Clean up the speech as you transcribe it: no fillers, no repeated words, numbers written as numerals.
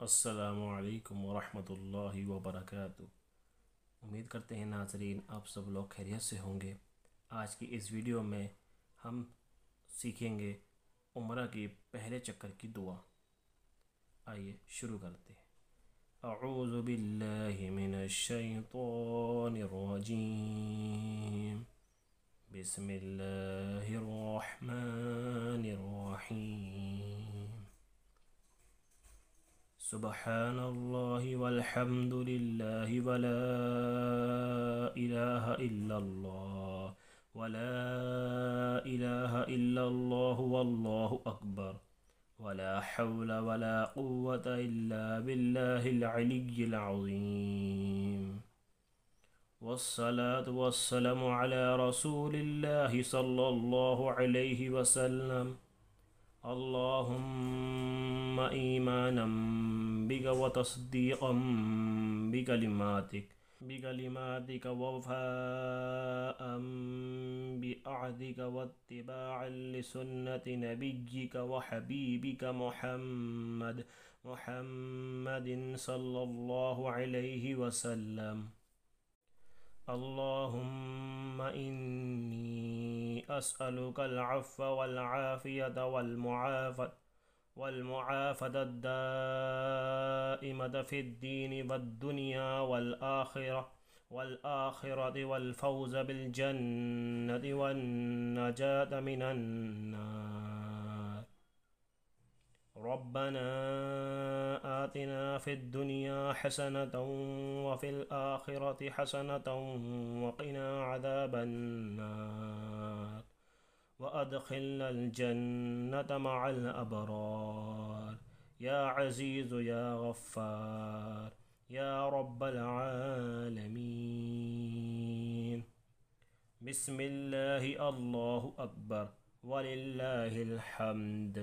अस्सलामुअलैकुम वरहमतुल्लाहि वबरकातुह। उम्मीद करते हैं नाज़रीन आप सब लोग खैरियत से होंगे। आज की इस वीडियो में हम सीखेंगे उम्रा के पहले चक्कर की दुआ। आइए शुरू करते हैं। अऊज़ु बिल्लाहि मिनश शैतानिर रजीम। बिस्मिल्लाहिर रहमानिर रहीम। सुब्हानल्लाहि वल्हम्दुलिल्लाहि वला इलाहा इल्लल्लाह वला इलाहा इल्लल्लाहु वल्लाहु अकबर वला हौला वला कुव्वता इल्ला बिल्लाहिल अलिय्यिल अज़ीम। वस्सलातु वस्सलामु अला रसूलिल्लाहि सल्लल्लाहु अलैहि वसल्लम। अल्लाहुम्मा ईमानम बिका व तस्दीक़म बिकलिमातिक व वफ़ाअम बिअहदिक व इत्तिबाअन लिसुन्नति नबिय्यिक व हबीबिक मुहम्मदिन सल्लल्लाहु अलैहि वसल्लम। अल्लाहुम्मा इन्नी अस्अलुकल अफ़्व वल आफ़ियत वल मुआफ़तद दाइमत फ़िद्दीनि वद्दुनिया वल आख़िरति वल फ़ौज़ बिल जन्नति वन नजात मिनन नार। रब्बना आतिना फ़िद्दुनिया हसनतन व फ़िल आख़िरति हसनतन व क़िना अज़ाबन नार व अदख़िलनल जन्नत मअल अबरार या अज़ीज़ु या गफ़्फ़ार या रब्बल आलमीन। बिस्मिल्लाहि अल्लाहु अकबर वलिल्लाहिल हम्द।